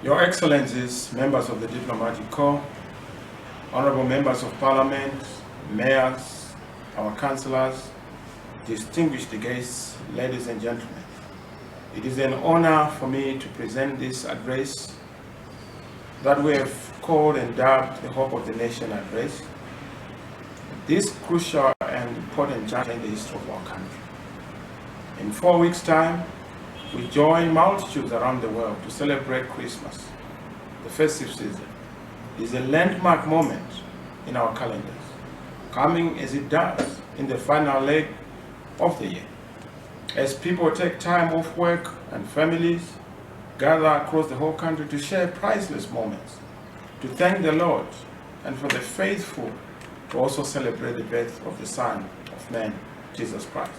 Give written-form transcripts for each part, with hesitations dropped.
Your Excellencies, members of the Diplomatic Corps, honorable members of Parliament, mayors, our councillors, distinguished guests, ladies and gentlemen. It is an honor for me to present this address that we have called and dubbed the Hope of the Nation Address. This crucial and important juncture in the history of our country. In 4 weeks' time, we join multitudes around the world to celebrate Christmas, the festive season. It is a landmark moment in our calendars, coming as it does in the final leg of the year. As people take time off work and families gather across the whole country to share priceless moments, to thank the Lord, and for the faithful to also celebrate the birth of the Son of Man, Jesus Christ.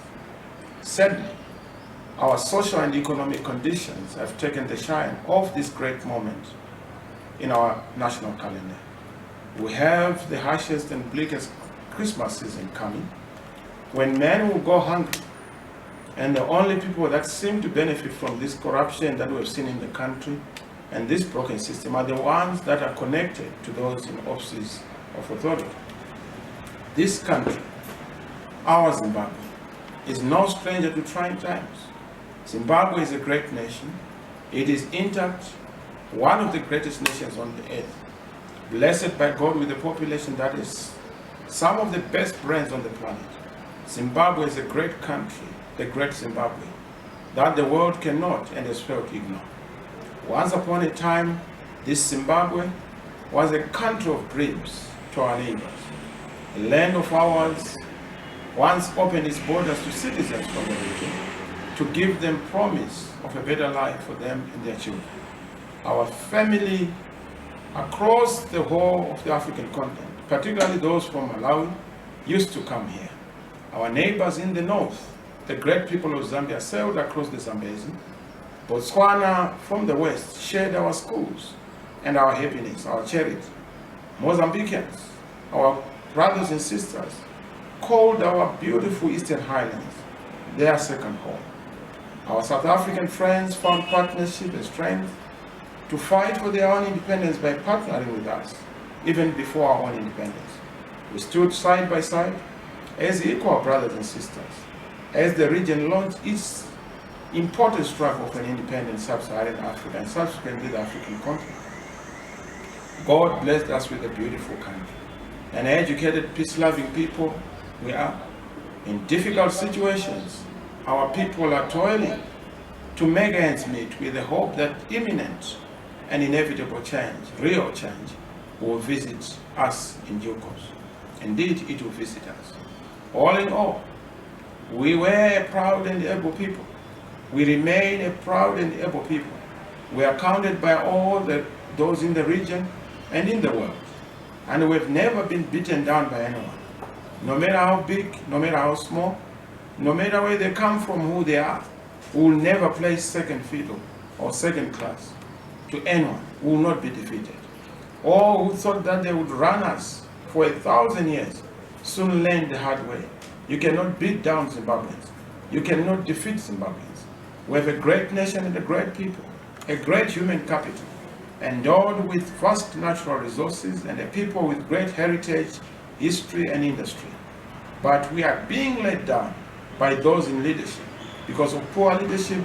Sadly, our social and economic conditions have taken the shine of this great moment in our national calendar. We have the harshest and bleakest Christmas season coming, when men will go hungry, and the only people that seem to benefit from this corruption that we've seen in the country and this broken system are the ones that are connected to those in offices of authority. This country, our Zimbabwe, is no stranger to trying times. Zimbabwe is a great nation. It is intact, one of the greatest nations on the earth, blessed by God with a population that is some of the best brains on the planet. Zimbabwe is a great country, the great Zimbabwe, that the world cannot and has failed to ignore. Once upon a time, this Zimbabwe was a country of dreams to our neighbors. The land of ours once opened its borders to citizens from the region to give them promise of a better life for them and their children. Our family across the whole of the African continent, particularly those from Malawi, used to come here. Our neighbors in the north, the great people of Zambia, sailed across the Zambezi. Botswana from the west shared our schools and our happiness, our charity. Mozambicans, our brothers and sisters, called our beautiful Eastern Highlands their second home. Our South African friends found partnership and strength to fight for their own independence by partnering with us, even before our own independence. We stood side by side as equal brothers and sisters, as the region launched its important struggle for an independent sub-Saharan Africa and subsequently the African continent. God blessed us with a beautiful country, an educated, peace-loving people we are. In difficult situations, our people are toiling to make ends meet with the hope that imminent and inevitable change, real change, will visit us in due course. Indeed, it will visit us. All in all, we were a proud and able people. We remain a proud and able people. We are counted by all those in the region and in the world. And we've never been beaten down by anyone. No matter how big, no matter how small, no matter where they come from, who they are, we will never play second fiddle or second class to anyone. We will not be defeated. All who thought that they would run us for 1,000 years soon learned the hard way. You cannot beat down Zimbabweans. You cannot defeat Zimbabweans. We have a great nation and a great people, a great human capital, endowed with vast natural resources and a people with great heritage, history and industry. But we are being let down by those in leadership because of poor leadership,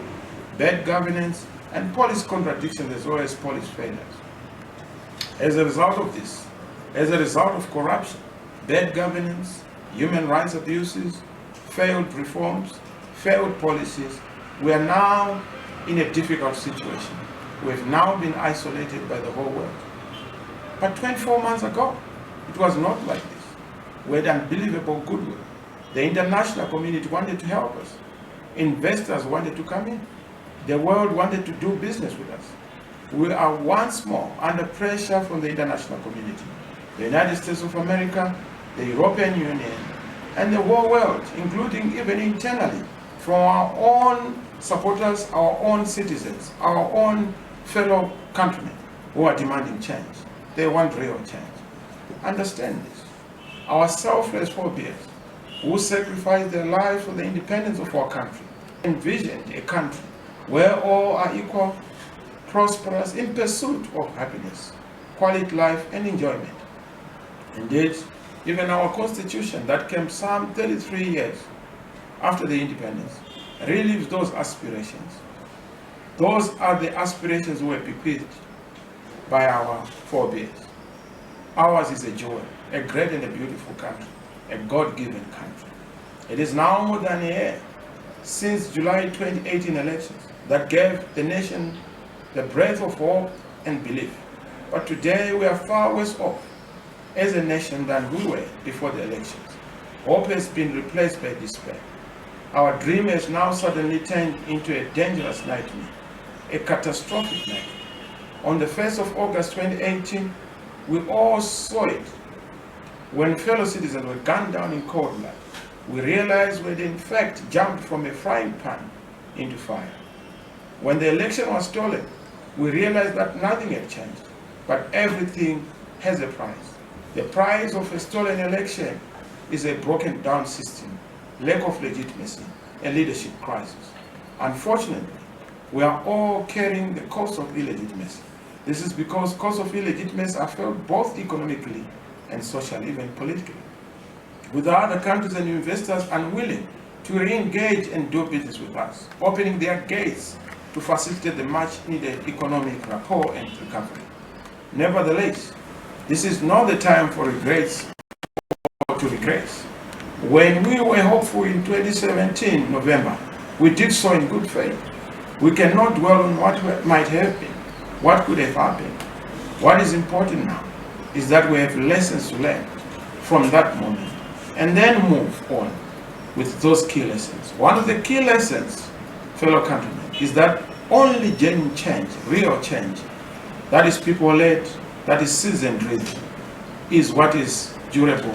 bad governance, and policy contradictions as well as policy failures. As a result of this, as a result of corruption, bad governance, human rights abuses, failed reforms, failed policies, we are now in a difficult situation. We have now been isolated by the whole world. But 24 months ago, it was not like this. We had unbelievable goodwill. The international community wanted to help us. Investors wanted to come in. The world wanted to do business with us. We are once more under pressure from the international community. The United States of America, the European Union, and the whole world, including even internally, from our own supporters, our own citizens, our own fellow countrymen who are demanding change. They want real change. Understand this. Our selfless forebears who sacrificed their lives for the independence of our country envisioned a country where all are equal prosperous in pursuit of happiness, quality life, and enjoyment. Indeed, even our Constitution that came some 33 years after the independence relives those aspirations. Those are the aspirations we were bequeathed by our forebears. Ours is a jewel, a great and a beautiful country, a God-given country. It is now more than a year since July 2018 elections that gave the nation the breath of hope and belief. But today we are far worse off as a nation than we were before the elections. Hope has been replaced by despair. Our dream has now suddenly turned into a dangerous nightmare, a catastrophic nightmare. On the 1st of August 2018, we all saw it when fellow citizens were gunned down in cold blood. We realized we had in fact jumped from a frying pan into fire. When the election was stolen, we realized that nothing had changed, but everything has a price. The price of a stolen election is a broken down system, lack of legitimacy, and leadership crisis. Unfortunately, we are all carrying the cost of illegitimacy. This is because costs of illegitimacy are felt both economically and socially, even politically. With other countries and investors unwilling to re-engage and do business with us, opening their gates to facilitate the much-needed economic rapport and recovery. Nevertheless, this is not the time for regrets or to regress. When we were hopeful in 2017 November, we did so in good faith. We cannot dwell on what might have been, what could have happened. What is important now is that we have lessons to learn from that moment and then move on with those key lessons. One of the key lessons, fellow countrymen, is that only genuine change, real change, that is people-led, that is citizen-driven, is what is durable,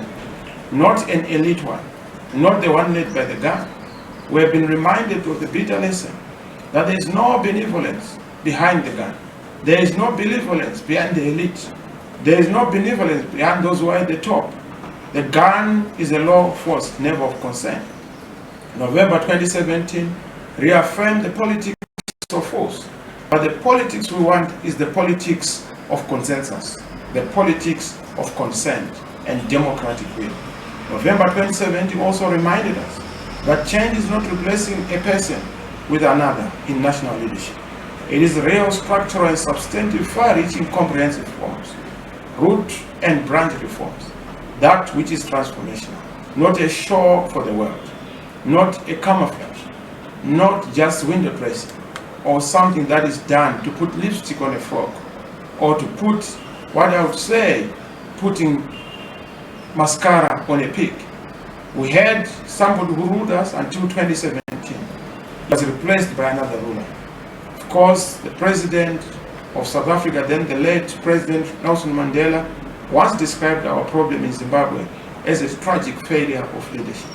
not an elite one, not the one led by the gun. We have been reminded of the bitter lesson that there is no benevolence behind the gun. There is no benevolence behind the elite. There is no benevolence behind those who are at the top. The gun is a law of force, never of consent. November 2017 reaffirmed the politics of force. But the politics we want is the politics of consensus, the politics of consent and democratic will. November 2017 also reminded us that change is not replacing a person with another in national leadership. It is real, structural, and substantive, far-reaching, comprehensive reforms, root and branch reforms, that which is transformational, not a show for the world, not a camouflage, not just window dressing, or something that is done to put lipstick on a frog, or to put, what I would say, putting mascara on a pig. We had somebody who ruled us until 2017. He was replaced by another ruler. Of course, the president of South Africa, then the late President Nelson Mandela, once described our problem in Zimbabwe as a tragic failure of leadership.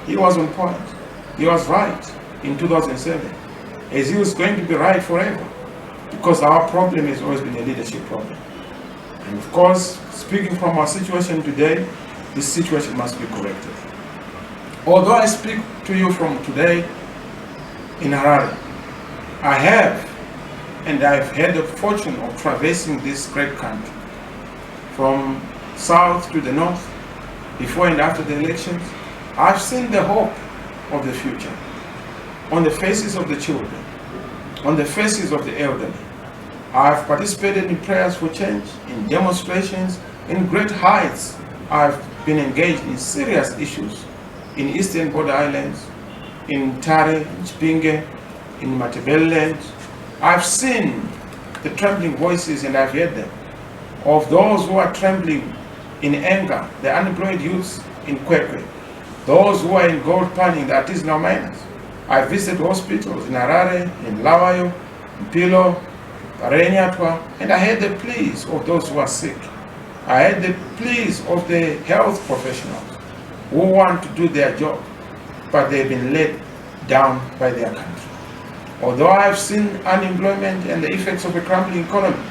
He was on point. He was right in 2007, as he was going to be right forever, because our problem has always been a leadership problem. And of course, speaking from our situation today, this situation must be corrected. Although I speak to you from today in Harare, I have had the fortune of traversing this great country from south to the north, before and after the elections. I've seen the hope of the future on the faces of the children, on the faces of the elderly. I've participated in prayers for change, in demonstrations, in great heights. I've been engaged in serious issues in eastern border islands, in Tare, in Chipinge, in Matabeleland. I've seen the trembling voices, and I've heard them, of those who are trembling in anger, the unemployed youths in Kwekwe, those who are in gold panning, the artisanal miners. I visited hospitals in Harare, in Lawayo, in Pilo, Parenyatwa, and I heard the pleas of those who are sick. I heard the pleas of the health professionals who want to do their job, but they've been let down by their country. Although I've seen unemployment and the effects of a crumbling economy,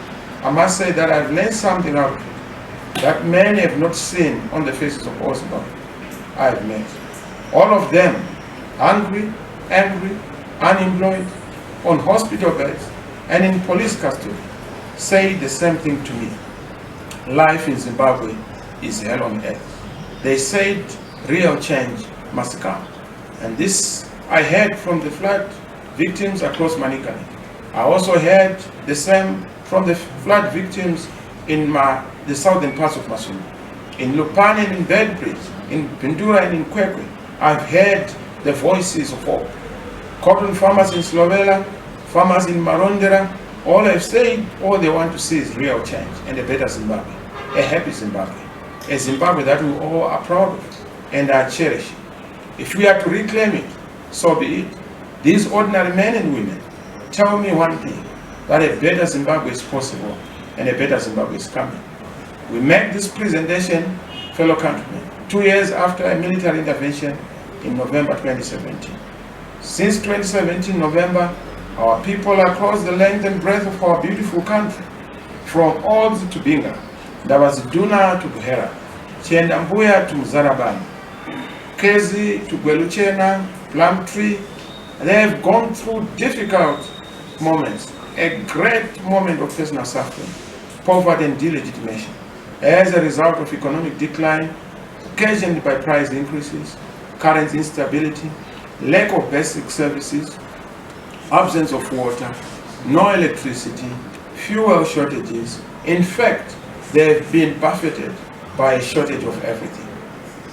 I must say that I've learned something out of it that many have not seen on the faces of all Zimbabweans I've met. All of them hungry, angry, unemployed, on hospital beds, and in police custody say the same thing to me. Life in Zimbabwe is hell on earth. They said real change must come. And this I heard from the flood victims across Manikani. I also heard the same from the flood victims in the southern parts of Masumi. In Lupane and in Bedbridge, in Pindura and in Kwekwe, I've heard the voices of hope. Cotton farmers in Slovela, farmers in Marondera, all have said all they want to see is real change and a better Zimbabwe, a happy Zimbabwe, a Zimbabwe that we all are proud of and are cherishing. If we are to reclaim it, so be it. These ordinary men and women tell me one thing, that a better Zimbabwe is possible and a better Zimbabwe is coming. We make this presentation, fellow countrymen, 2 years after a military intervention in November 2017. Since 2017 November, our people across the length and breadth of our beautiful country, from Old to Binga, Ndabaziduna to Buhera, Chendambuya to Mzarabani, Kezi to Gweluchena, Plumtree, they have gone through difficult moments, a great moment of personal suffering, poverty and delegitimation, as a result of economic decline, occasioned by price increases, currency instability, lack of basic services, absence of water, no electricity, fuel shortages. In fact, they have been buffeted by a shortage of everything.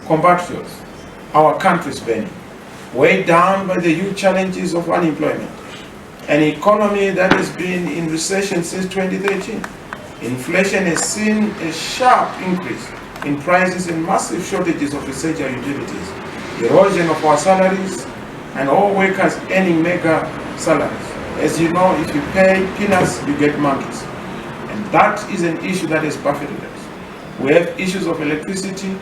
Compatriots, our country is burning, weighed down by the huge challenges of unemployment, an economy that has been in recession since 2013. Inflation has seen a sharp increase in prices and massive shortages of essential utilities, erosion of our salaries, and all workers earning mega salaries. As you know, if you pay peanuts, you get monkeys. And that is an issue that has buffeted us. We have issues of electricity,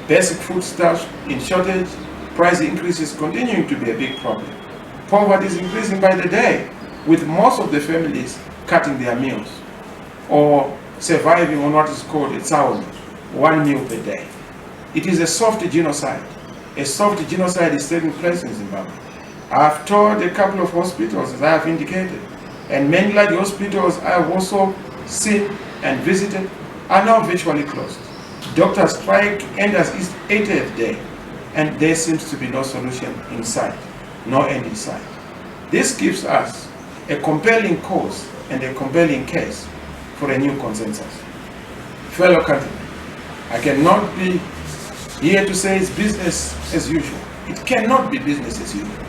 basic foodstuffs in shortage, price increases continuing to be a big problem. Poverty is increasing by the day, with most of the families cutting their meals or surviving on what is called a tsawon, 1 meal per day. It is a soft genocide. A soft genocide is taking place in Zimbabwe. I have toured a couple of hospitals, as I have indicated, and many large hospitals I have also seen and visited are now virtually closed. Doctor strike enters its 80th day, and there seems to be no solution in sight, no end in sight. This gives us a compelling cause and a compelling case for a new consensus. Fellow countrymen, I cannot be here to say it's business as usual. It cannot be business as usual.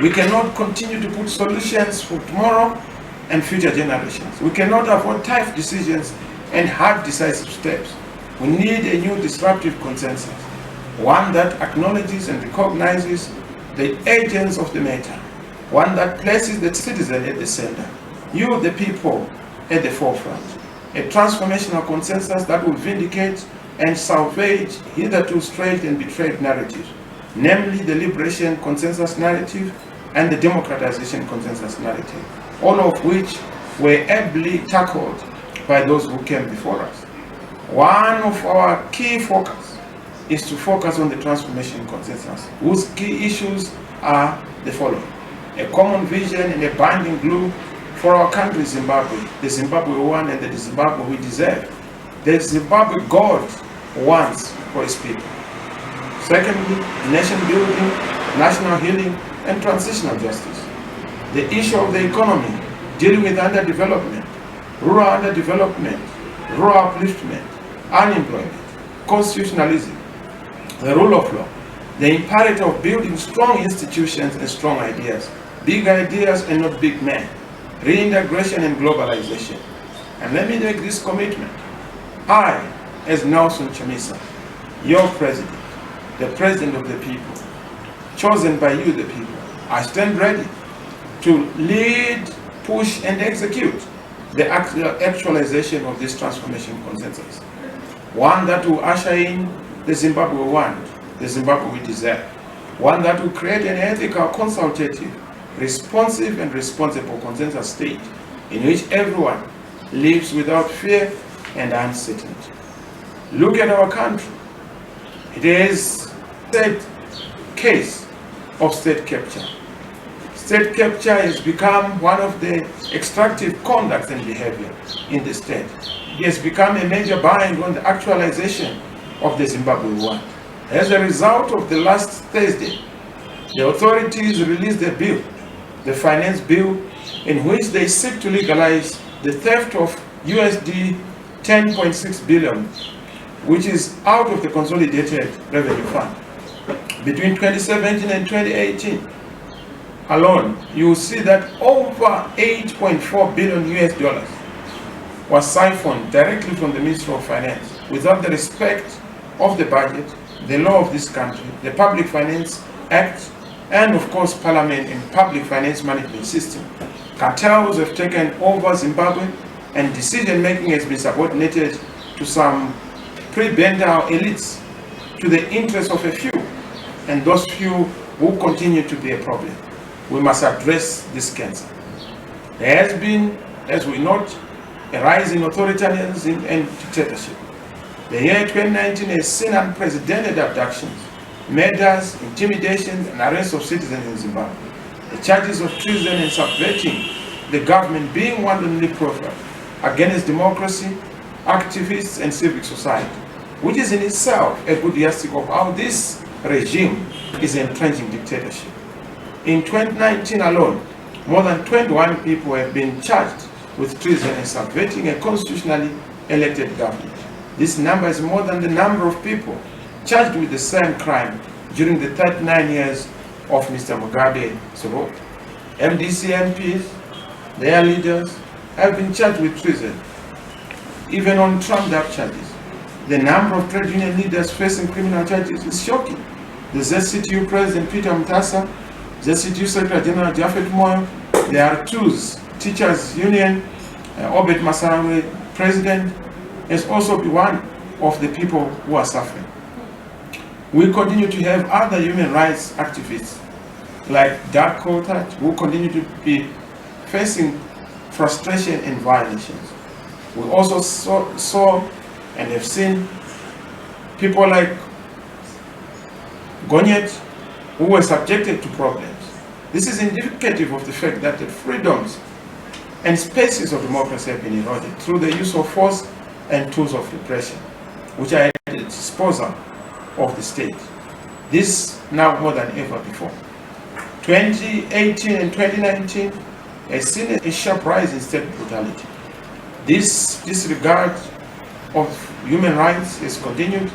We cannot continue to put solutions for tomorrow and future generations. We cannot afford tough decisions and hard decisive steps. We need a new disruptive consensus, one that acknowledges and recognizes the agents of the matter, one that places the citizen at the center, you the people at the forefront, a transformational consensus that will vindicate and salvage hitherto strayed and betrayed narratives, namely the liberation consensus narrative and the democratization consensus narrative, all of which were ably tackled by those who came before us. One of our key focus is to focus on the transformation consensus, whose key issues are the following: a common vision and a binding glue for our country Zimbabwe, the Zimbabwe we want and the Zimbabwe we deserve, the Zimbabwe God wants for his people. Secondly, nation building, national healing, and transitional justice. The issue of the economy, dealing with underdevelopment, rural underdevelopment, rural upliftment, unemployment, constitutionalism, the rule of law, the imperative of building strong institutions and strong ideas, big ideas and not big men, reintegration and globalization. And let me make this commitment. I, as Nelson Chamisa, your president, the president of the people, chosen by you, the people, I stand ready to lead, push, and execute the actualization of this transformation consensus. One that will usher in the Zimbabwe we want, the Zimbabwe we deserve. One that will create an ethical, consultative, responsive, and responsible consensus state in which everyone lives without fear and uncertainty. Look at our country. It is a case of state capture. State capture has become one of the extractive conduct and behavior in the state. It has become a major bind on the actualization of the Zimbabwe war. As a result of the last Thursday, the authorities released a bill, the finance bill, in which they seek to legalize the theft of USD 10.6 billion, which is out of the Consolidated Revenue Fund. Between 2017 and 2018 alone, you will see that over 8.4 billion US dollars was siphoned directly from the Ministry of Finance without the respect of the budget, the law of this country, the Public Finance Act, and of course Parliament and public finance management system. Cartels have taken over Zimbabwe, and decision-making has been subordinated to some prebendal elites, to the interests of a few, and those few will continue to be a problem. We must address this cancer. There has been, as we note, a rise in authoritarianism and dictatorship. The year 2019 has seen unprecedented abductions, murders, intimidation, and arrests of citizens in Zimbabwe. The charges of treason and subverting the government being wantonly profiled against democracy, activists, and civic society, which is in itself a good yardstick of how this regime is entrenching dictatorship. In 2019 alone, more than 21 people have been charged with treason and subverting a constitutionally elected government. This number is more than the number of people charged with the same crime during the 39 years of Mr. Mugabe's rule. MDC MPs, their leaders, have been charged with treason, even on trumped-up charges. The number of trade union leaders facing criminal charges is shocking. The ZCTU President Peter Mutasa, ZCTU Secretary General Japhet Moyo, the R2's Teachers Union, Obed Masarawe, President, has also been one of the people who are suffering. We continue to have other human rights activists like Dark Coulthard who continue to be facing frustration and violations. We also saw and have seen people like Gonyet who were subjected to problems. This is indicative of the fact that the freedoms and spaces of democracy have been eroded through the use of force and tools of repression, which are at the disposal of the state. This now more than ever before. 2018 and 2019 has seen a sharp rise in state brutality. This disregard of human rights has continued.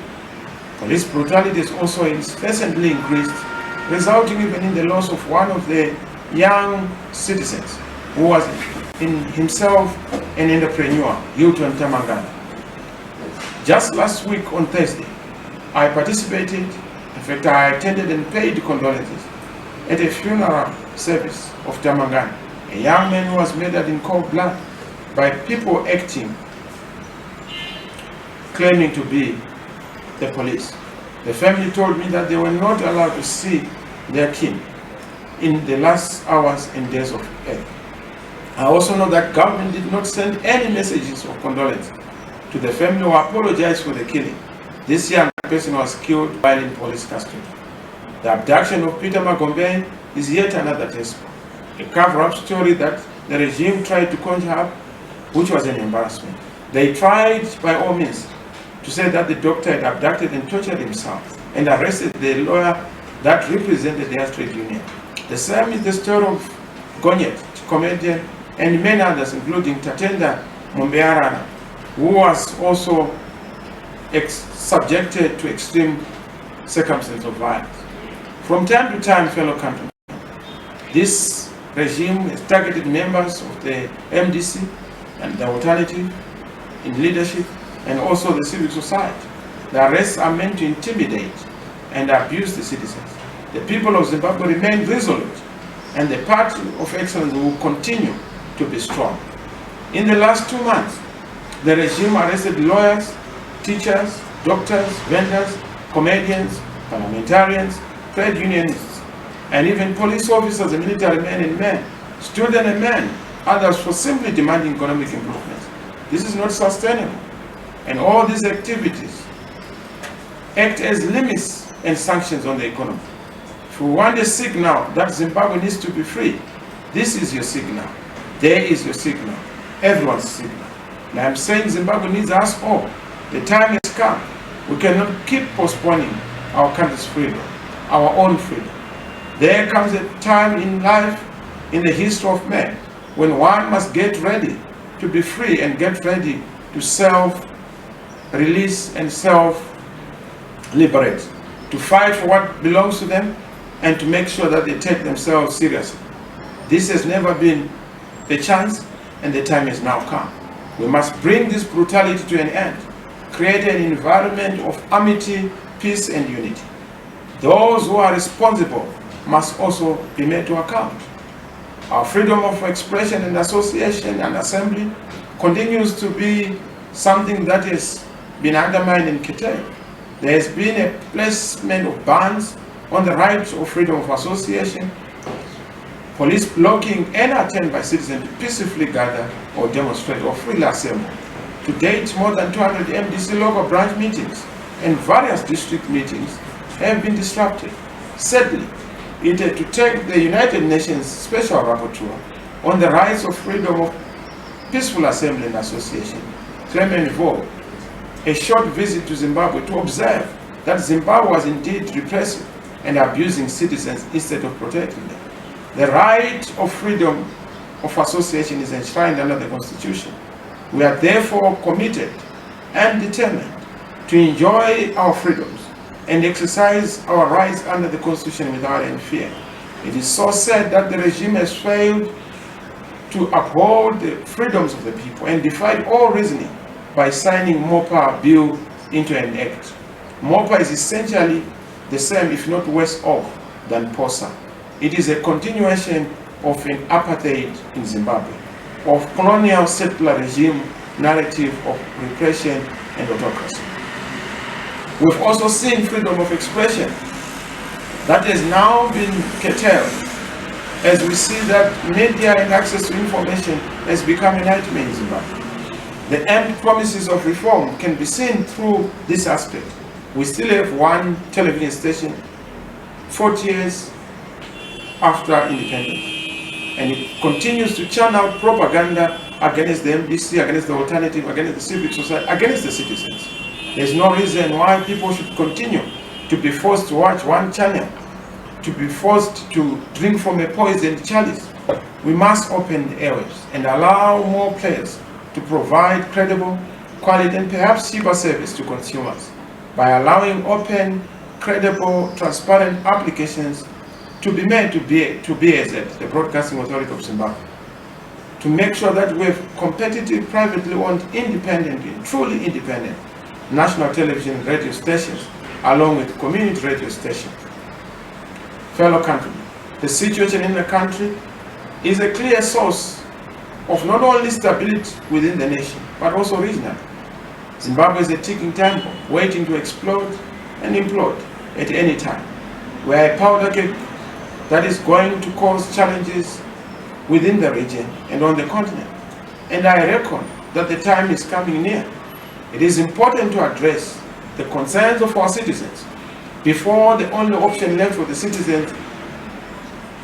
Police brutality has also incessantly increased, resulting even in the loss of one of the young citizens who was in himself an entrepreneur, Hilton Tamangana. Just last week on Thursday, I participated, in fact I attended and paid condolences at a funeral service of Tamangana, a young man who was murdered in cold blood by people acting, claiming to be the police. The family told me that they were not allowed to see their kin in the last hours and days of death. I also know that government did not send any messages of condolence to the family or apologize for the killing. This young person was killed while in police custody. The abduction of Peter Magombe is yet another textbook, a cover-up story that the regime tried to conjure up, which was an embarrassment. They tried by all means to say that the doctor had abducted and tortured himself and arrested the lawyer that represented their trade union. The same is the story of Gonyet, comedian, and many others, including Tatenda Mumbearana, who was also subjected to extreme circumstances of violence. From time to time, fellow countrymen, this regime has targeted members of the MDC and the alternative in leadership and also the civil society. The arrests are meant to intimidate and abuse the citizens. The people of Zimbabwe remain resolute, and the party of excellence will continue to be strong. In the last 2 months, the regime arrested lawyers, teachers, doctors, vendors, comedians, parliamentarians, trade unionists, and even police officers and military men and men, students and men, others for simply demanding economic improvements. This is not sustainable. And all these activities act as limits and sanctions on the economy. If we want a signal that Zimbabwe needs to be free, this is your signal. There is your signal. Everyone's signal. And I'm saying Zimbabwe needs us all. The time has come. We cannot keep postponing our country's freedom, our own freedom. There comes a time in life, in the history of man, when one must get ready to be free and get ready to self-release and self-liberate, to fight for what belongs to them and to make sure that they take themselves seriously. This has never been the chance, and the time has now come. We must bring this brutality to an end, create an environment of amity, peace, and unity. Those who are responsible must also be made to account. Our freedom of expression and association and assembly continues to be something that has been undermined and curtailed. There has been a placement of bans on the right of freedom of association, police blocking any attempt by citizens to peacefully gather or demonstrate or freely assemble. To date, more than 200 MDC local branch meetings and various district meetings have been disrupted. Sadly, it had to take the United Nations Special Rapporteur on the rights of freedom of peaceful assembly and association, Clement Vo, a short visit to Zimbabwe to observe that Zimbabwe was indeed repressive and abusing citizens instead of protecting them. The right of freedom of association is enshrined under the Constitution. We are therefore committed and determined to enjoy our freedoms and exercise our rights under the Constitution without any fear. It is so sad that the regime has failed to uphold the freedoms of the people and defied all reasoning by signing MOPA bill into an act. MOPA is essentially the same, if not worse off, than POSA. It is a continuation of an apartheid in Zimbabwe, of colonial settler regime narrative of repression and autocracy. We've also seen freedom of expression that has now been curtailed, as we see that media and access to information has become a nightmare in Zimbabwe. The empty promises of reform can be seen through this aspect. We still have one television station 40 years after independence, and it continues to churn out propaganda against the MDC, against the alternative, against the civic society, against the citizens. There's no reason why people should continue to be forced to watch one channel, to be forced to drink from a poisoned chalice. We must open the airwaves and allow more players to provide credible, quality, and perhaps cheaper service to consumers by allowing open, credible, transparent applications to be made to BAZ, the Broadcasting Authority of Zimbabwe, to make sure that we have competitive, privately owned, independent, truly independent national television and radio stations, along with community radio stations. Fellow countrymen, the situation in the country is a clear source of not only stability within the nation, but also regional. Zimbabwe is a ticking time bomb, waiting to explode and implode at any time. We are a powder keg that is going to cause challenges within the region and on the continent. And I reckon that the time is coming near. It is important to address the concerns of our citizens before the only option left for the citizens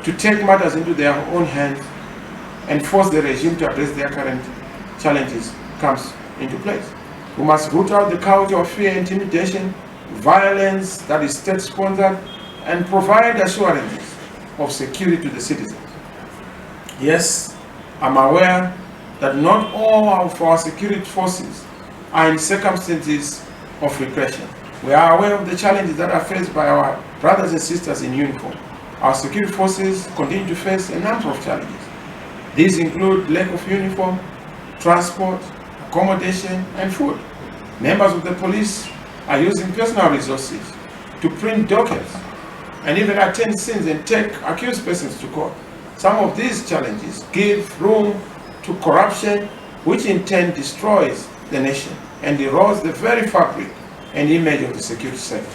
to take matters into their own hands and force the regime to address their current challenges comes into place. We must root out the culture of fear, intimidation, violence that is state-sponsored, and provide assurances of security to the citizens. Yes, I'm aware that not all of our security forces are in circumstances of repression. We are aware of the challenges that are faced by our brothers and sisters in uniform. Our security forces continue to face a number of challenges. These include lack of uniform, transport, accommodation, and food. Members of the police are using personal resources to print dockets and even attend scenes and take accused persons to court. Some of these challenges give room to corruption, which in turn destroys the nation and erodes the very fabric and image of the security sector.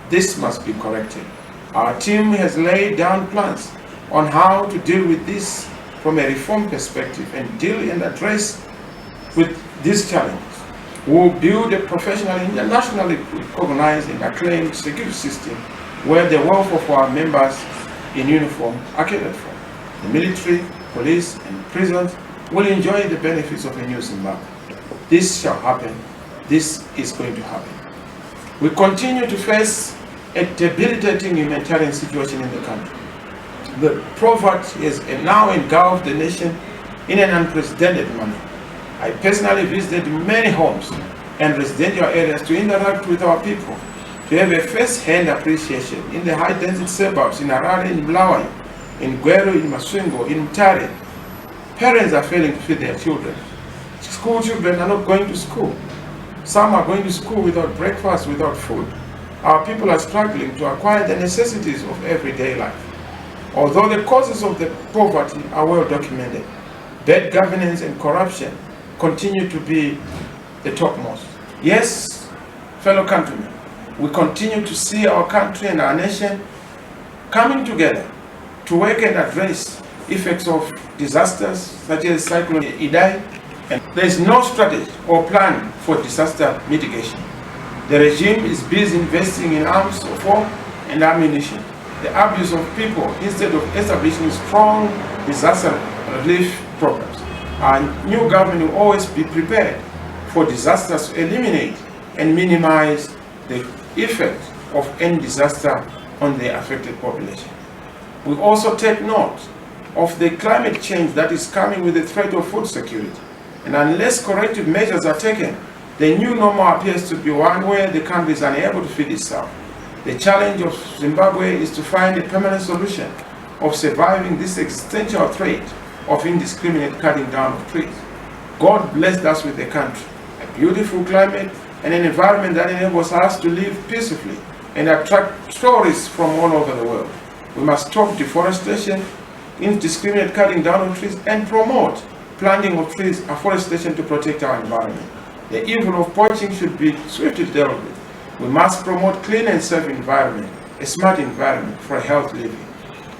This must be corrected. Our team has laid down plans on how to deal with this from a reform perspective and deal and address with these challenges. We will build a professional, internationally recognized and acclaimed security system where the wealth of our members in uniform are catered for. The military, police, and prisons will enjoy the benefits of a new Zimbabwe. This shall happen. This is going to happen. We continue to face a debilitating humanitarian situation in the country. The poverty has now engulfed the nation in an unprecedented manner. I personally visited many homes and residential areas to interact with our people, to have a first-hand appreciation in the high-density suburbs in Harare, in Bulawayo, in Gweru, in Masvingo, in Mutare. Parents are failing to feed their children. School children are not going to school. Some are going to school without breakfast, without food. Our people are struggling to acquire the necessities of everyday life. Although the causes of the poverty are well documented, bad governance and corruption continue to be the topmost. Yes, fellow countrymen, we continue to see our country and our nation coming together to work and address effects of disasters such as Cyclone Idai, and there is no strategy or plan for disaster mitigation. The regime is busy investing in arms of war and ammunition, the abuse of people instead of establishing strong disaster relief programs. Our new government will always be prepared for disasters to eliminate and minimize the effect of any disaster on the affected population. We also take note of the climate change that is coming with the threat of food security. And unless corrective measures are taken, the new normal appears to be one where the country is unable to feed itself. The challenge of Zimbabwe is to find a permanent solution of surviving this existential threat of indiscriminate cutting down of trees. God blessed us with a country, a beautiful climate, and an environment that enables us to live peacefully and attract tourists from all over the world. We must stop deforestation, indiscriminate cutting down of trees, and promote planting of trees, afforestation to protect our environment. The evil of poaching should be swiftly dealt with. We must promote clean and safe environment, a smart environment for a healthy living.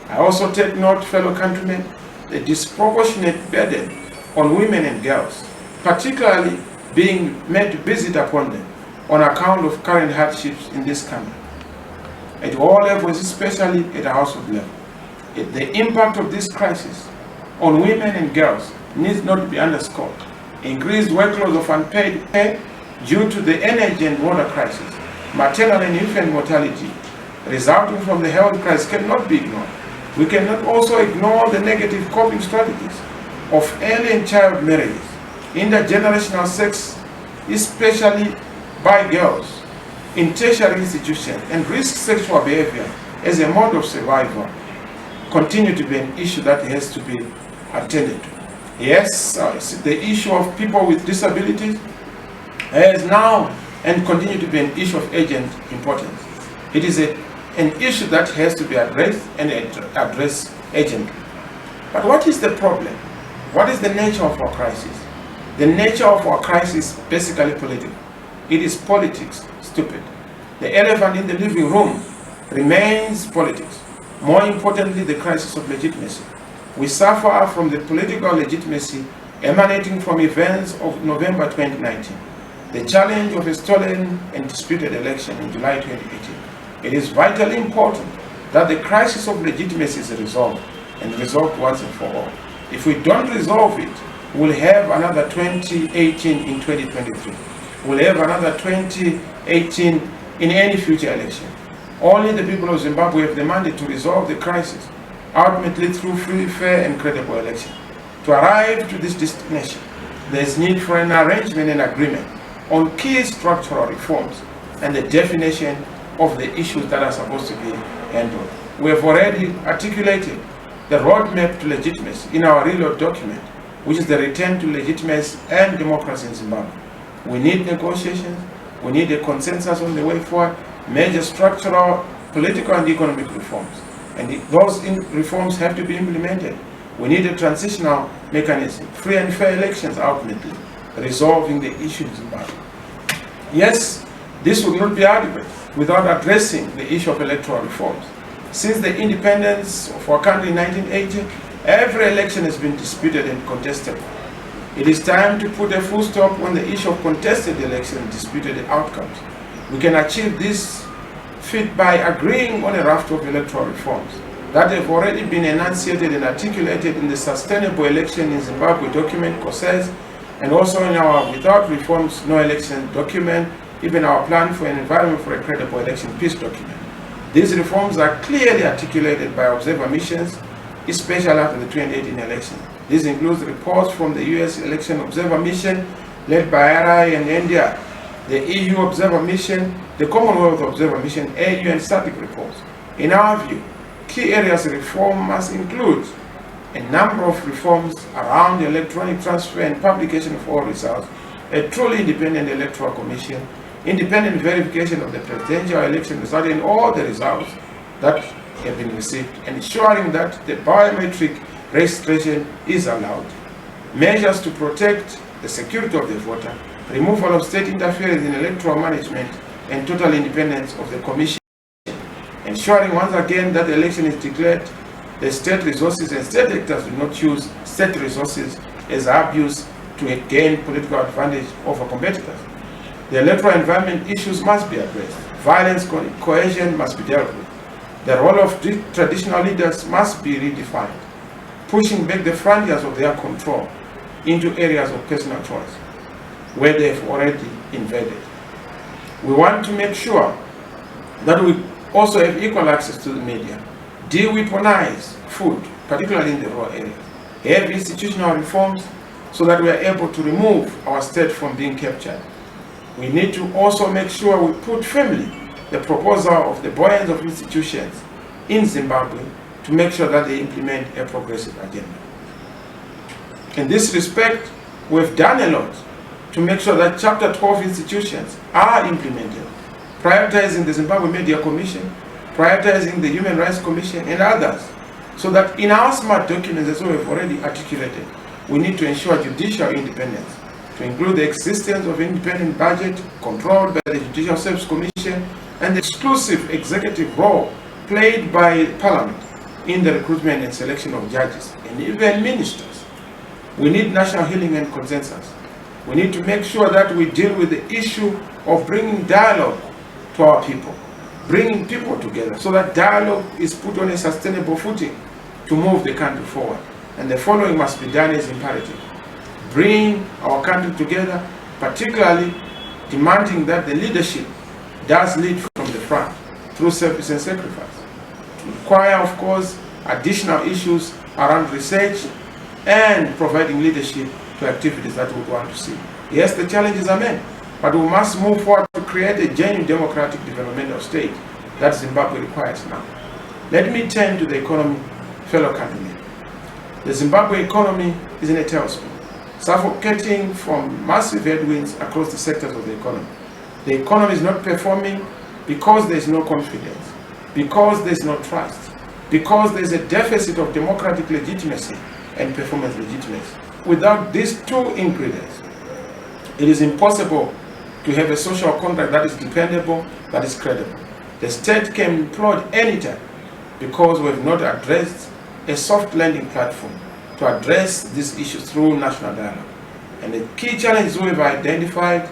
I also take note, fellow countrymen, the disproportionate burden on women and girls, particularly being made to visit upon them on account of current hardships in this country. At all levels, especially at the household level. The impact of this crisis on women and girls needs not to be underscored. Increased workloads of unpaid pay due to the energy and water crisis, maternal and infant mortality resulting from the health crisis cannot be ignored. We cannot also ignore the negative coping strategies of early and child marriages, intergenerational sex, especially by girls, in tertiary institutions, and risk sexual behavior as a mode of survival continue to be an issue that has to be attended to. Yes, the issue of people with disabilities has now and continue to be an issue of urgent importance. It is an issue that has to be addressed and addressed urgently. But what is the problem? What is the nature of our crisis? The nature of our crisis is basically political. It is politics, stupid. The elephant in the living room remains politics. More importantly, the crisis of legitimacy. We suffer from the political legitimacy emanating from events of November 2019, the challenge of a stolen and disputed election in July 2018. It is vitally important that the crisis of legitimacy is resolved, and resolved once and for all. If we don't resolve it, we'll have another 2018 in 2023. We'll have another 2018 in any future election. Only the people of Zimbabwe have the mandate to resolve the crisis, ultimately through free, fair, and credible election. To arrive to this destination, there is need for an arrangement and agreement on key structural reforms and the definition of the issues that are supposed to be handled. We have already articulated the roadmap to legitimacy in our reload document, which is the return to legitimacy and democracy in Zimbabwe. We need negotiations, we need a consensus on the way forward, major structural, political, and economic reforms. And those reforms have to be implemented. We need a transitional mechanism, free and fair elections ultimately, resolving the issue in Zimbabwe. Yes, this would not be adequate without addressing the issue of electoral reforms. Since the independence of our country in 1980, every election has been disputed and contested. It is time to put a full stop on the issue of contested elections and disputed outcomes. We can achieve this feat by agreeing on a raft of electoral reforms that have already been enunciated and articulated in the Sustainable Election in Zimbabwe document, COSES, and also in our Without Reforms, No Election document, even our Plan for an Environment for a Credible Election Peace document. These reforms are clearly articulated by observer missions, especially after the 2018 election. This includes reports from the US Election Observer Mission, led by RI and India, the EU Observer Mission, the Commonwealth Observer Mission, AU and SADC reports. In our view, key areas of reform must include a number of reforms around the electronic transfer and publication of all results, a truly independent electoral commission, independent verification of the presidential election result and all the results that have been received, ensuring that the biometric registration is allowed, measures to protect the security of the voter, removal of state interference in electoral management, and total independence of the commission, ensuring once again that the election is declared, the state resources and state actors do not use state resources as abuse to gain political advantage over competitors. The electoral environment issues must be addressed. Violence coercion must be dealt with. The role of traditional leaders must be redefined, pushing back the frontiers of their control into areas of personal choice, where they have already invaded. We want to make sure that we also have equal access to the media, de-weaponize food, particularly in the rural areas, have institutional reforms so that we are able to remove our state from being captured. We need to also make sure we put firmly the proposal of the buoyance of institutions in Zimbabwe to make sure that they implement a progressive agenda. In this respect, we've done a lot to make sure that Chapter 12 institutions are implemented, prioritizing the Zimbabwe Media Commission, prioritizing the Human Rights Commission and others, so that in our SMART documents, as we have already articulated, we need to ensure judicial independence, to include the existence of independent budget controlled by the Judicial Service Commission and the exclusive executive role played by Parliament in the recruitment and selection of judges and even ministers. We need national healing and consensus. We need to make sure that we deal with the issue of bringing dialogue to our people, bringing people together so that dialogue is put on a sustainable footing to move the country forward. And the following must be done as imperative. Bring our country together, particularly demanding that the leadership does lead from the front through service and sacrifice. To require, of course, additional issues around research and providing leadership to activities that we want to see. Yes, the challenges are many, but we must move forward to create a genuine democratic developmental state that Zimbabwe requires now. Let me turn to the economy, fellow countrymen. The Zimbabwe economy is in a tailspin, suffocating from massive headwinds across the sectors of the economy. The economy is not performing because there is no confidence, because there is no trust, because there is a deficit of democratic legitimacy and performance legitimacy. Without these two ingredients, it is impossible to have a social contract that is dependable, that is credible. The state can implode anytime because we have not addressed a soft landing platform to address these issues through national dialogue. And the key challenges we have identified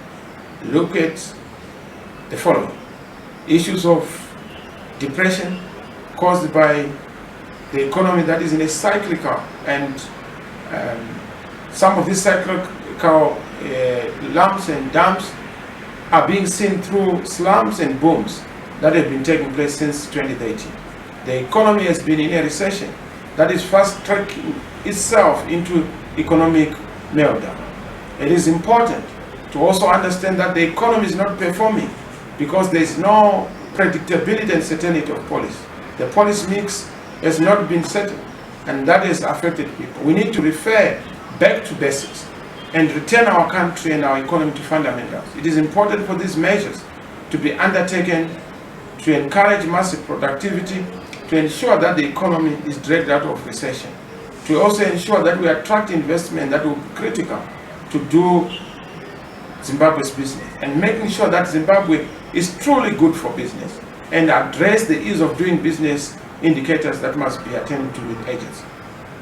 look at the following: issues of depression caused by the economy that is in a cyclical, and some of these cyclical lumps and dumps are being seen through slumps and booms that have been taking place since 2013. The economy has been in a recession that is fast-tracking itself into economic meltdown. It is important to also understand that the economy is not performing because there is no predictability and certainty of policy. The policy mix has not been settled, and that has affected people. We need to refer back to basics and return our country and our economy to fundamentals. It is important for these measures to be undertaken to encourage massive productivity, to ensure that the economy is dragged out of recession, to also ensure that we attract investment that will be critical to do Zimbabwe's business, and making sure that Zimbabwe is truly good for business, and address the ease of doing business indicators that must be attended to with urgency.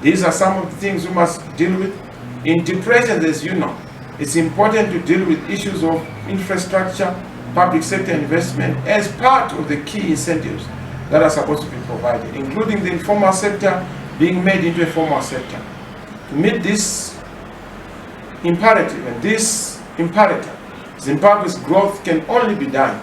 These are some of the things we must deal with. In depression, as you know, it's important to deal with issues of infrastructure, public sector investment as part of the key incentives that are supposed to be provided, including the informal sector being made into a formal sector. To meet this imperative and this imperative, Zimbabwe's growth can only be done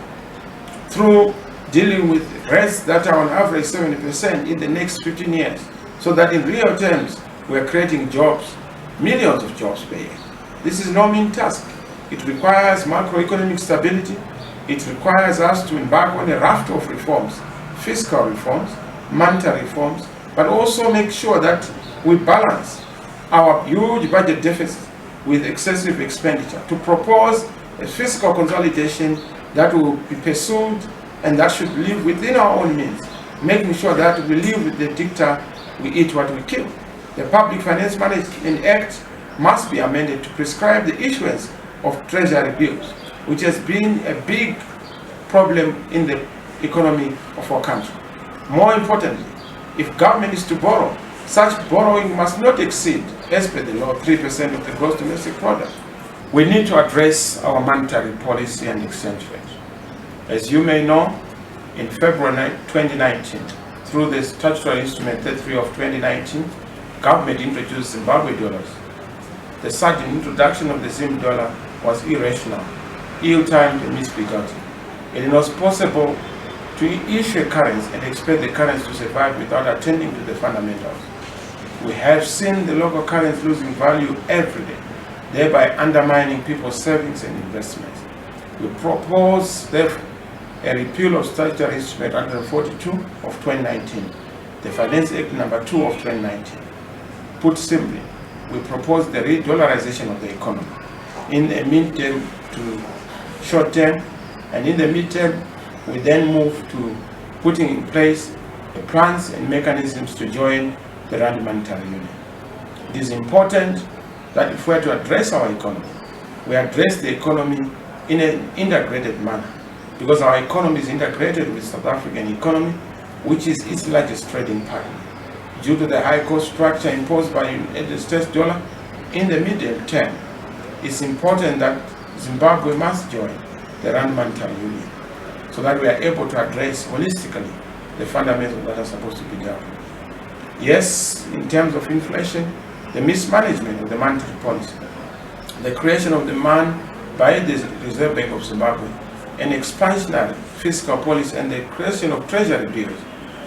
through dealing with rates that are on average 70% in the next 15 years, so that in real terms we are creating jobs, millions of jobs per year. This is no mean task. It requires macroeconomic stability. It requires us to embark on a raft of reforms, fiscal reforms, monetary reforms, but also make sure that we balance our huge budget deficit with excessive expenditure, to propose a fiscal consolidation that will be pursued and that should live within our own means, making sure that we live with the dicta, we eat what we kill. The Public Finance Management Act must be amended to prescribe the issuance of treasury bills, which has been a big problem in the economy of our country. More importantly, if government is to borrow, such borrowing must not exceed, as per the law, 3% of the gross domestic product. We need to address our monetary policy and exchange rate. As you may know, in February 2019, through the statutory instrument 33 of 2019, government introduced Zimbabwe dollars. The sudden introduction of the Zim dollar was irrational, ill-timed and misbegotten. It was possible to issue a currency and expect the currency to survive without attending to the fundamentals. We have seen the local currency losing value every day, thereby undermining people's savings and investments. We propose, therefore, a repeal of statutory instrument 142 of 2019, the Finance Act number 2 of 2019. Put simply, we propose the re-dollarization of the economy in the mid-term to short-term, and in the mid-term, we then move to putting in place the plans and mechanisms to join the Rand Monetary Union. It is important that if we are to address our economy, we address the economy in an integrated manner, because our economy is integrated with South African economy, which is its largest trading partner. Due to the high cost structure imposed by the United States dollar, in the medium term, it's important that Zimbabwe must join the Rand Monetary Union, so that we are able to address holistically the fundamentals that are supposed to be dealt with. Yes, in terms of inflation, the mismanagement of the monetary policy, the creation of demand by the Reserve Bank of Zimbabwe, an expansionary fiscal policy, and the creation of treasury bills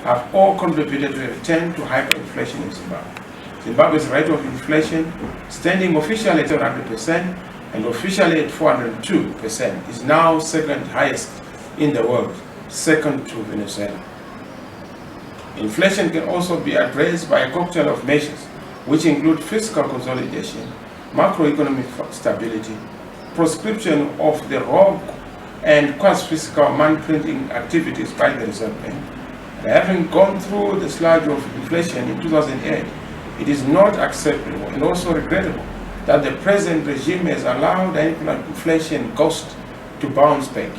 have all contributed to a return to hyperinflation in Zimbabwe. Zimbabwe's rate of inflation, standing officially at 100% and officially at 402%, is now second highest in the world, second to Venezuela. Inflation can also be addressed by a cocktail of measures, which include fiscal consolidation, macroeconomic stability, proscription of the rogue and quasi-fiscal man-printing activities by the Reserve Bank. And having gone through the sludge of inflation in 2008, it is not acceptable and also regrettable that the present regime has allowed the inflation ghost to bounce back.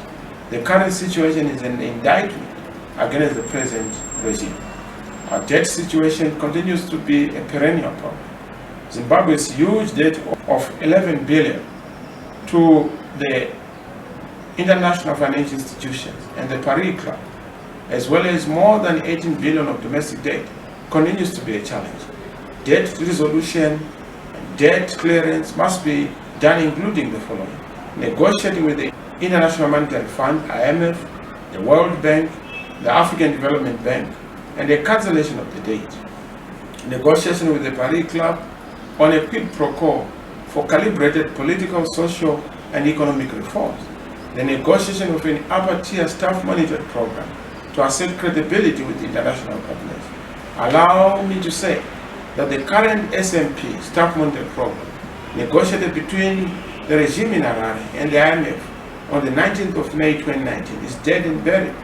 The current situation is an indictment against the present regime. Our debt situation continues to be a perennial problem. Zimbabwe's huge debt of 11 billion to the international financial institutions and the Paris Club, as well as more than 18 billion of domestic debt, continues to be a challenge. Debt resolution and debt clearance must be done, including the following: negotiating with the International Monetary Fund, IMF, the World Bank, the African Development Bank, and a cancellation of the debt. Negotiation with the Paris Club on a quid pro quo for calibrated political, social, and economic reforms. The negotiation of an upper-tier staff monitored program to assert credibility with international partners. Allow me to say that the current SMP staff monitored program, negotiated between the regime in Harare and the IMF on the 19th of May 2019, is dead and buried.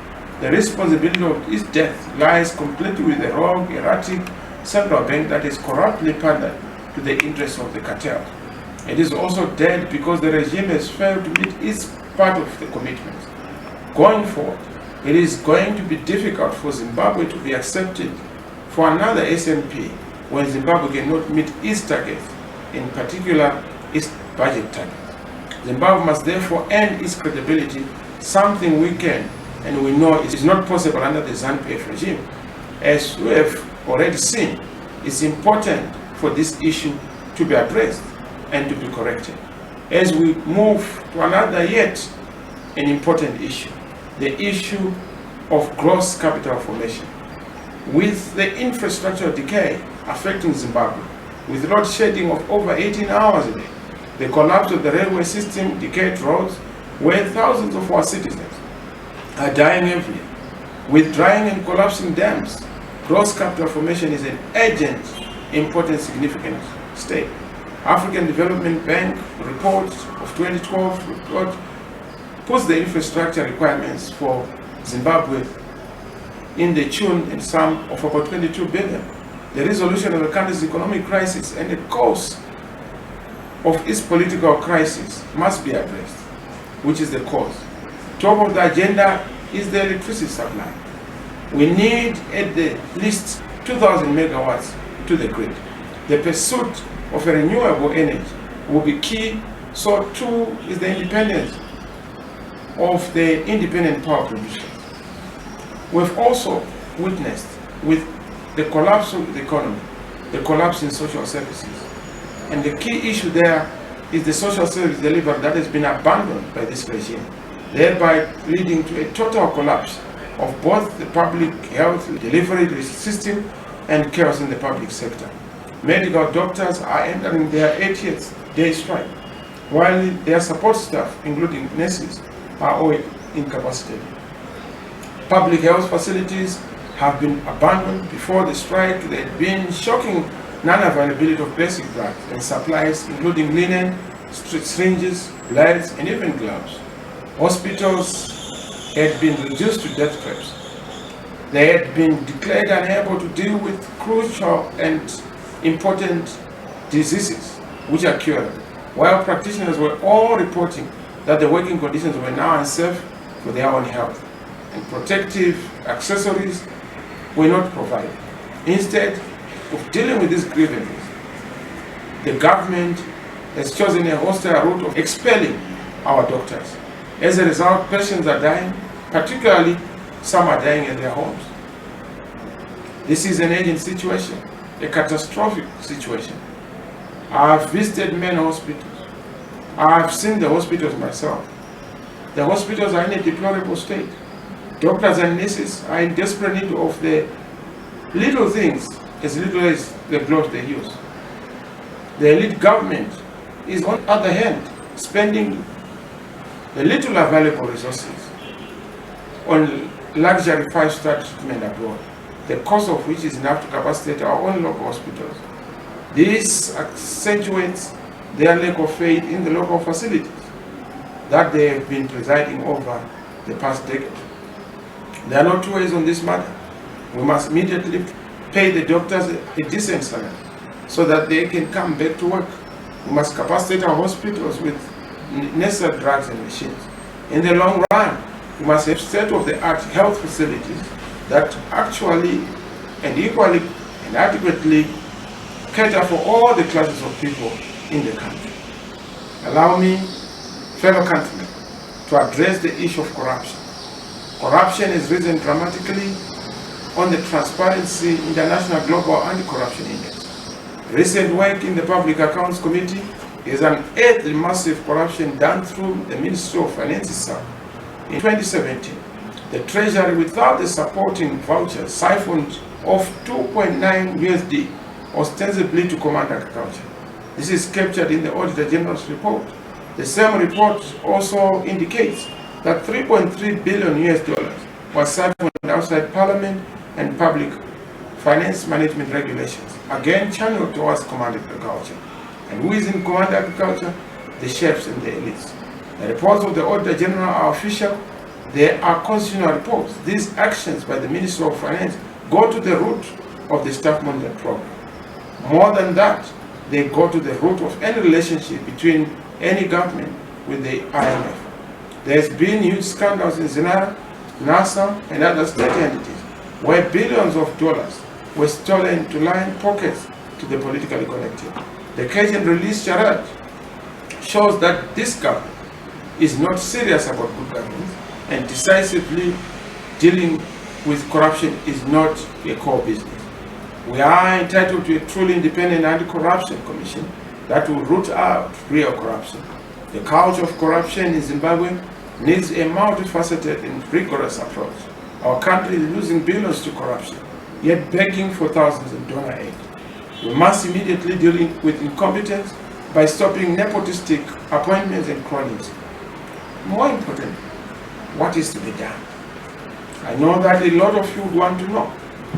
The responsibility of its death lies completely with the rogue, erratic central bank that is corruptly pandered to the interests of the cartel. It is also dead because the regime has failed to meet its part of the commitments. Going forward, it is going to be difficult for Zimbabwe to be accepted for another SMP when Zimbabwe cannot meet its targets, in particular its budget targets. Zimbabwe must therefore end its credibility something we can and we know is not possible under the ZANU-PF regime. As we have already seen, it's important for this issue to be addressed and to be corrected. As we move to another yet an important issue, the issue of gross capital formation. With the infrastructure decay affecting Zimbabwe, with load shedding of over 18 hours a day, the collapse of the railway system, decayed roads, where thousands of our citizens are dying every year, with drying and collapsing dams, gross capital formation is an urgent, important, significant step. African Development Bank report of 2012 puts the infrastructure requirements for Zimbabwe in the tune and sum of about 22 billion. The resolution of the country's economic crisis and the cause of its political crisis must be addressed, which is the cause. Top of the agenda is the electricity supply. We need at the least 2,000 megawatts to the grid. The pursuit of a renewable energy will be key. So too is the independence of the independent power producers. We've also witnessed with the collapse of the economy, the collapse in social services. And the key issue there is the social service delivery that has been abandoned by this regime, thereby leading to a total collapse of both the public health delivery system and chaos in the public sector. Medical doctors are entering their 80th day strike, while their support staff, including nurses, are all incapacitated. Public health facilities have been abandoned before the strike. There had been shocking non-availability of basic drugs and supplies, including linen, syringes, bloods, and even gloves. Hospitals had been reduced to death traps. They had been declared unable to deal with crucial and important diseases which are curable, while practitioners were all reporting that the working conditions were now unsafe for their own health, and protective accessories were not provided. Instead of dealing with these grievances, the government has chosen a hostile route of expelling our doctors. As a result, patients are dying, particularly some are dying in their homes. This is an urgent situation, a catastrophic situation. I have visited many hospitals. I have seen the hospitals myself. The hospitals are in a deplorable state. Doctors and nurses are in desperate need of the little things, as little as the clothes they use. The elite government is, on the other hand, spending the little available resources on luxury five-star treatment abroad, the cost of which is enough to capacitate our own local hospitals. This accentuates their lack of faith in the local facilities that they have been presiding over the past decade. There are no two ways on this matter. We must immediately pay the doctors a decent salary so that they can come back to work. We must capacitate our hospitals with necessary drugs and machines. In the long run, we must have state-of-the-art health facilities that actually and equally and adequately cater for all the classes of people in the country. Allow me, fellow countrymen, to address the issue of corruption. Corruption has risen dramatically on the Transparency International Global Anti-Corruption Index. Recent work in the Public Accounts Committee is unearthed massive corruption done through the Ministry of Finance itself. In 2017, the Treasury, without the supporting vouchers, siphoned off 2.9 USD ostensibly to command agriculture. This is captured in the Auditor General's report. The same report also indicates that 3.3 billion US dollars was siphoned outside Parliament and public finance management regulations, again channeled towards command agriculture. And who is in command agriculture? The chefs and the elites. The reports of the Auditor General are official. They are constitutional reports. These actions by the Minister of Finance go to the root of the staff monitoring program. More than that, they go to the root of any relationship between any government with the IMF. There's been huge scandals in Zinara, NASA, and other state entities where billions of dollars were stolen to line pockets to the politically connected. The catch and release charade shows that this government is not serious about good governance and decisively dealing with corruption is not a core business. We are entitled to a truly independent anti-corruption commission that will root out real corruption. The culture of corruption in Zimbabwe needs a multifaceted and rigorous approach. Our country is losing billions to corruption, yet begging for thousands in donor aid. We must immediately deal with incompetence by stopping nepotistic appointments and cronies. More importantly, what is to be done? I know that a lot of you would want to know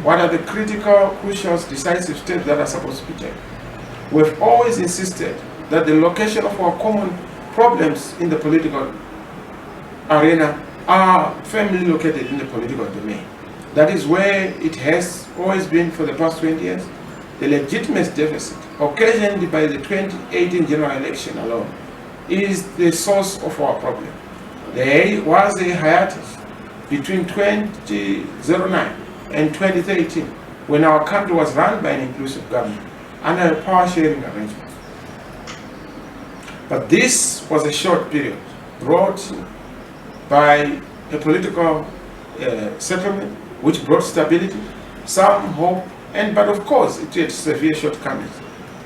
what are the critical, crucial, decisive steps that are supposed to be taken. We've always insisted that the location of our common problems in the political arena are firmly located in the political domain. That is where it has always been for the past 20 years. The legitimate deficit occasioned by the 2018 general election alone is the source of our problem. There was a hiatus between 2009 and 2013 when our country was run by an inclusive government under a power sharing arrangement. But this was a short period brought by a political settlement which brought stability, some hope, but of course it had severe shortcomings,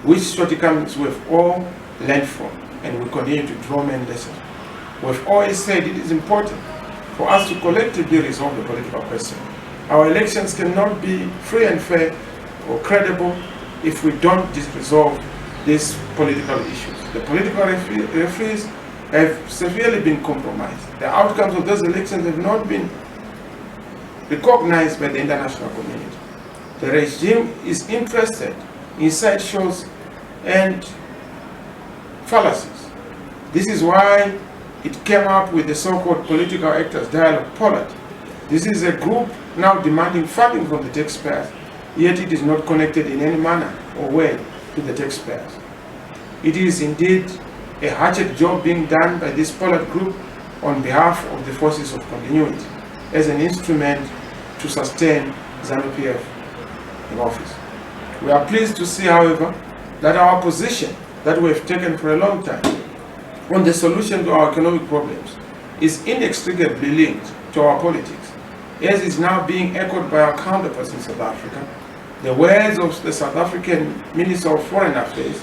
which shortcomings we've all learned from and we continue to draw many lessons. We've always said it is important for us to collectively resolve the political question. Our elections cannot be free and fair or credible if we don't resolve these political issues. The political referees have severely been compromised. The outcomes of those elections have not been recognized by the international community. The regime is interested in sideshows and fallacies. This is why it came up with the so-called Political Actors Dialogue, POLAD. This is a group now demanding funding from the taxpayers, yet it is not connected in any manner or way to the taxpayers. It is indeed a hatchet job being done by this POLAD group on behalf of the forces of continuity as an instrument to sustain ZANU-PF in office. We are pleased to see, however, that our position that we have taken for a long time on the solution to our economic problems is inextricably linked to our politics, as is now being echoed by our counterparts in South Africa. The words of the South African Minister of Foreign Affairs,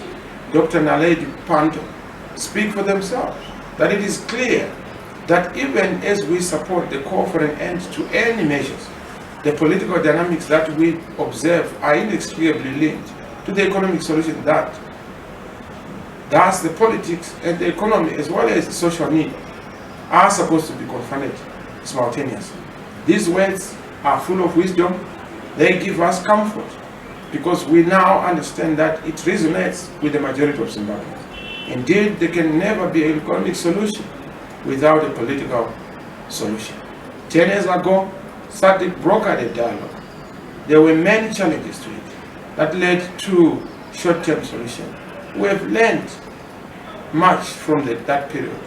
Dr. Naledi Pandor, speak for themselves, that it is clear that even as we support the call for an end to any measures, the political dynamics that we observe are inextricably linked to the economic solution that thus the politics and the economy as well as the social need are supposed to be confronted simultaneously. These words are full of wisdom. They give us comfort because we now understand that it resonates with the majority of Zimbabweans. Indeed, there can never be an economic solution without a political solution. 10 years ago, SADC brokered a dialogue. There were many challenges to it that led to short-term solutions. We have learned much from that period,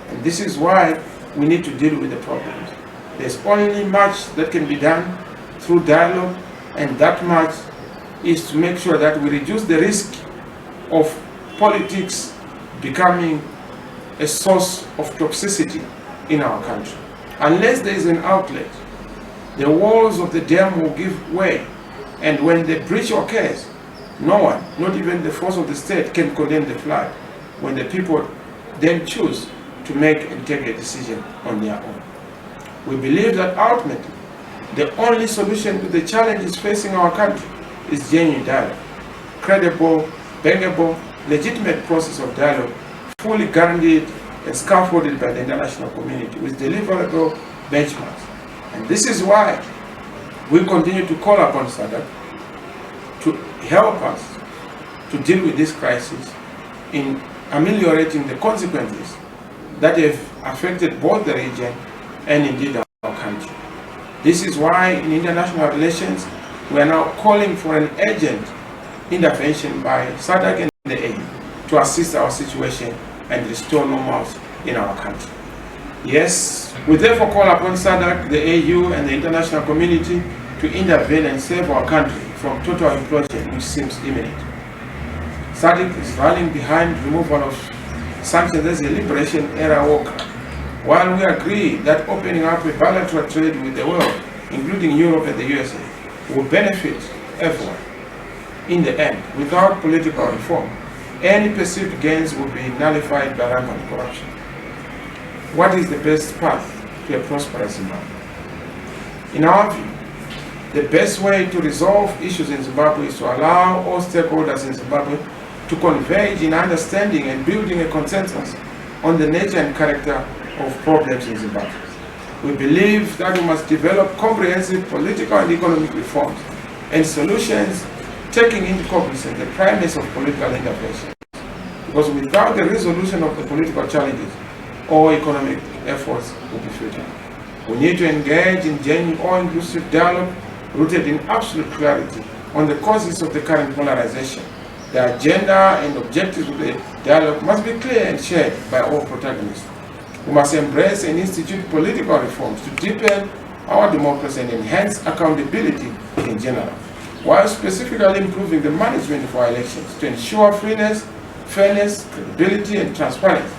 and this is why we need to deal with the problems. There's only much that can be done through dialogue, and that much is to make sure that we reduce the risk of politics becoming a source of toxicity in our country. Unless there is an outlet, the walls of the dam will give way, and when the breach occurs, no one, not even the force of the state, can condemn the flood when the people then choose to make and take a decision on their own. We believe that ultimately, the only solution to the challenges facing our country is genuine dialogue, credible, bankable, legitimate process of dialogue, fully guaranteed and scaffolded by the international community with deliverable benchmarks. And this is why we continue to call upon SADC to help us to deal with this crisis in ameliorating the consequences that have affected both the region and indeed our country. This is why in international relations we are now calling for an urgent intervention by SADC and the AU to assist our situation and restore normalcy in our country. Yes, we therefore call upon SADC, the AU and the international community to intervene and save our country from total implosion, which seems imminent. SADC is rallying behind removal of sanctions as a liberation era war crime. While we agree that opening up a bilateral trade with the world, including Europe and the USA, will benefit everyone, in the end, without political reform, any perceived gains will be nullified by rampant corruption. What is the best path to a prosperous Zimbabwe? In our view, the best way to resolve issues in Zimbabwe is to allow all stakeholders in Zimbabwe to converge in understanding and building a consensus on the nature and character of problems in Zimbabwe. We believe that we must develop comprehensive political and economic reforms and solutions taking into cognizance the primacy of political intervention. Because without the resolution of the political challenges, all economic efforts will be futile. We need to engage in genuine all-inclusive dialogue rooted in absolute clarity on the causes of the current polarization. The agenda and objectives of the dialogue must be clear and shared by all protagonists. We must embrace and institute political reforms to deepen our democracy and enhance accountability in general, while specifically improving the management of our elections to ensure freeness, fairness, credibility, and transparency.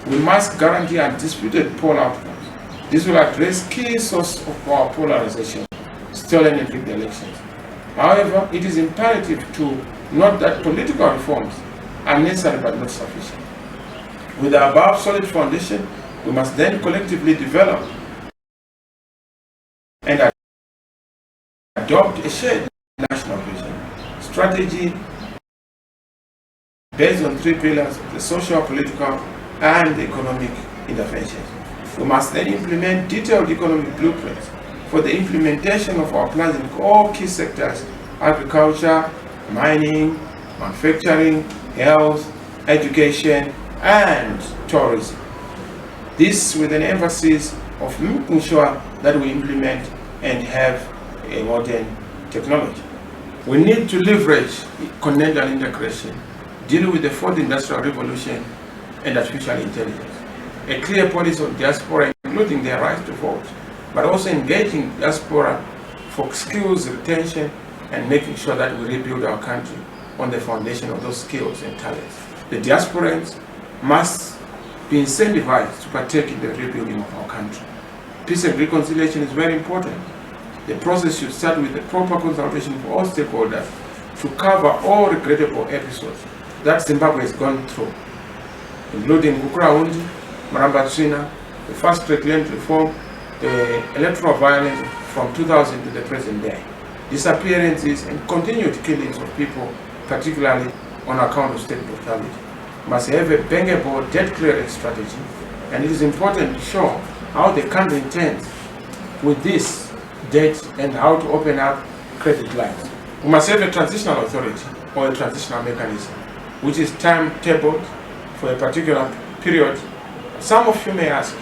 We must guarantee undisputed poll outcomes. This will address key sources of our polarization, stolen and rigged elections. However, it is imperative to note that political reforms are necessary but not sufficient. With the above solid foundation, we must then collectively develop and adopt a shared national vision strategy based on three pillars of the social, political, and economic interventions. We must then implement detailed economic blueprints for the implementation of our plans in all key sectors: agriculture, mining, manufacturing, health, education, and tourism. This with an emphasis of making sure that we implement and have a modern technology. We need to leverage continental integration, deal with the fourth industrial revolution and artificial intelligence. A clear policy of diaspora, including their right to vote, but also engaging diaspora for skills retention and making sure that we rebuild our country on the foundation of those skills and talents. The diasporans must be incentivized to partake in the rebuilding of our country. Peace and reconciliation is very important. The process should start with the proper consultation for all stakeholders to cover all regrettable episodes that Zimbabwe has gone through, including Kukuraundi, Marambatsvina, the fast-track land reform, the electoral violence from 2000 to the present day, disappearances and continued killings of people, particularly on account of state brutality. Must have a bankable debt clearance strategy, and it is important to show how the country intends with this debt and how to open up credit lines. We must have a transitional authority or a transitional mechanism which is timetabled for a particular period. Some of you may ask,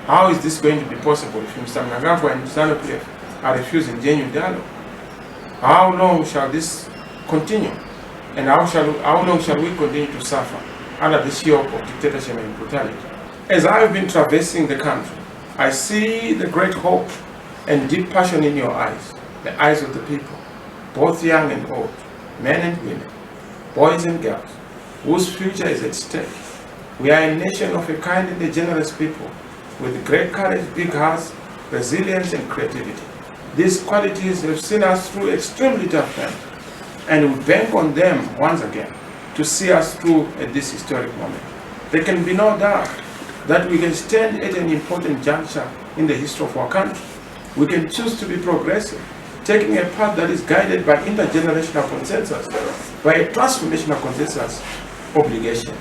how is this going to be possible if Mr. Mnangagwa and ZANU-PF are refusing genuine dialogue? How long shall this continue? And how long shall we continue to suffer under this yoke of dictatorship and brutality? As I have been traversing the country, I see the great hope and deep passion in your eyes, the eyes of the people, both young and old, men and women, boys and girls, whose future is at stake. We are a nation of a kind and a generous people, with great courage, big hearts, resilience, and creativity. These qualities have seen us through extremely tough times, and we bank on them once again to see us through at this historic moment. There can be no doubt that we can stand at an important juncture in the history of our country. We can choose to be progressive, taking a path that is guided by intergenerational consensus, by a transformational consensus obligation,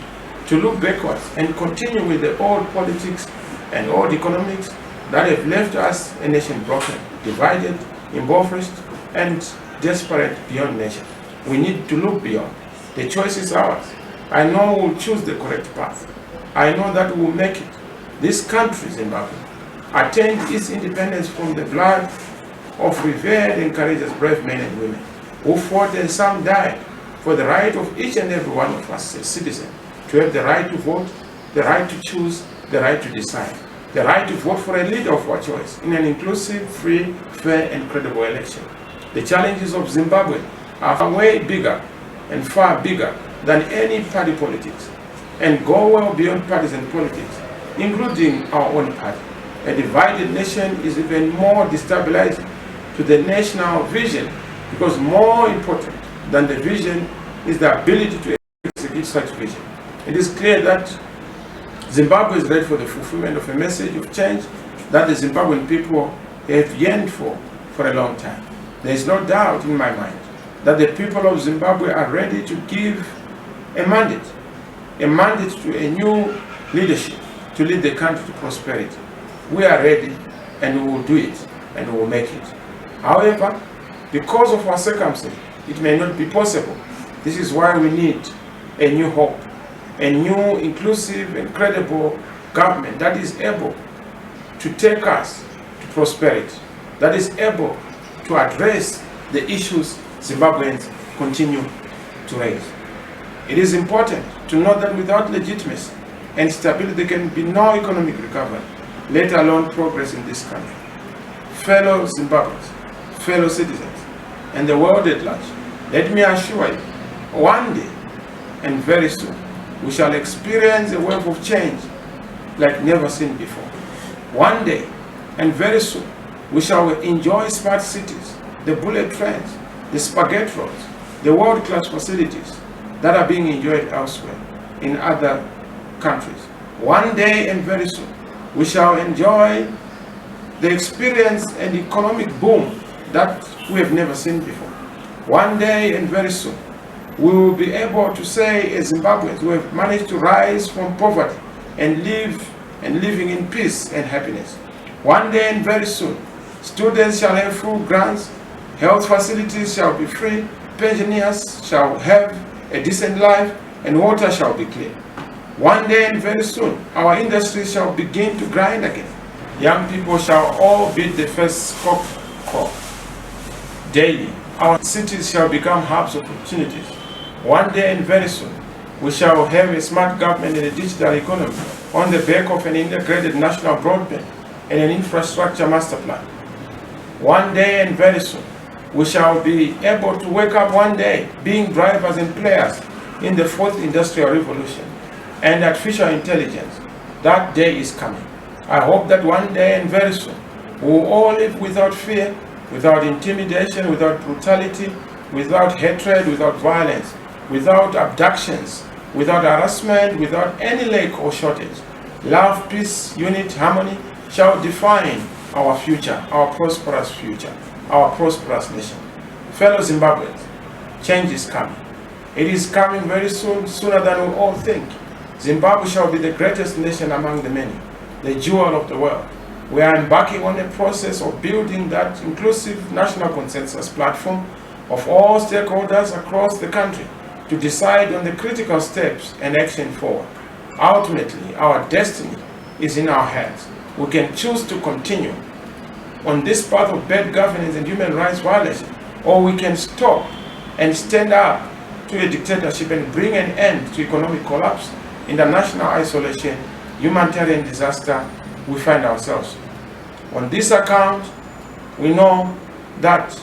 to look backwards and continue with the old politics and old economics that have left us a nation broken, divided, impoverished, and desperate beyond measure. We need to look beyond. The choice is ours. I know we'll choose the correct path. I know that we'll make it. This country, Zimbabwe, attained its independence from the blood of revered and courageous brave men and women who fought and some died for the right of each and every one of us as citizens to have the right to vote, the right to choose, the right to decide, the right to vote for a leader of our choice in an inclusive, free, fair, and credible election. The challenges of Zimbabwe are way bigger and far bigger than any party politics, and go well beyond partisan politics. including our own party. A divided nation is even more destabilizing to the national vision, because more important than the vision is the ability to execute such vision. It is clear that Zimbabwe is ready for the fulfillment of a message of change that the Zimbabwean people have yearned for a long time. There is no doubt in my mind that the people of Zimbabwe are ready to give a mandate to a new leadership to lead the country to prosperity. We are ready, and we will do it, and we will make it. However, because of our circumstances, it may not be possible. This is why we need a new hope, a new inclusive and credible government that is able to take us to prosperity, that is able to address the issues Zimbabweans continue to raise. It is important to note that without legitimacy and stability, there can be no economic recovery, let alone progress in this country. Fellow Zimbabweans, fellow citizens, and the world at large, let me assure you, one day and very soon, we shall experience a wave of change like never seen before. One day and very soon, we shall enjoy smart cities, the bullet trains, the spaghetti roads, the world-class facilities that are being enjoyed elsewhere in other countries. One day and very soon, we shall enjoy the experience and economic boom that we have never seen before. One day and very soon, we will be able to say, as Zimbabweans, we have managed to rise from poverty and living in peace and happiness. One day and very soon, students shall have full grants, health facilities shall be free, pensioners shall have a decent life, and water shall be clean. One day and very soon, our industries shall begin to grind again. Young people shall all beat the first cock call. Daily, our cities shall become hubs of opportunities. One day and very soon, we shall have a smart government and a digital economy on the back of an integrated national broadband and an infrastructure master plan. One day and very soon, we shall be able to wake up one day being drivers and players in the fourth industrial revolution and artificial intelligence. That day is coming. I hope that one day and very soon, we will all live without fear, without intimidation, without brutality, without hatred, without violence, without abductions, without harassment, without any lack or shortage. Love, peace, unity, harmony shall define our future, our prosperous future, our prosperous nation. Fellow Zimbabweans, change is coming. It is coming very soon, sooner than we all think. Zimbabwe shall be the greatest nation among the many, the jewel of the world. We are embarking on a process of building that inclusive national consensus platform of all stakeholders across the country to decide on the critical steps and action forward. Ultimately, our destiny is in our hands. We can choose to continue on this path of bad governance and human rights violation, or we can stop and stand up to a dictatorship and bring an end to economic collapse, international isolation, humanitarian disaster we find ourselves. On this account, we know that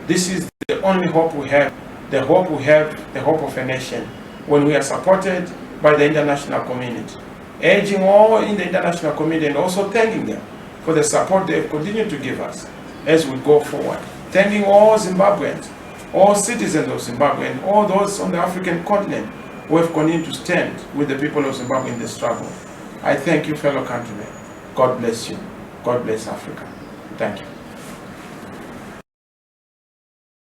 this is the only hope we have, the hope of a nation, when we are supported by the international community. Urging all in the international community and also thanking them for the support they have continued to give us as we go forward. Thanking all Zimbabweans, all citizens of Zimbabwe, and all those on the African continent who have continued to stand with the people of Zimbabwe in the struggle. I thank you, fellow countrymen. God bless you. God bless Africa. Thank you.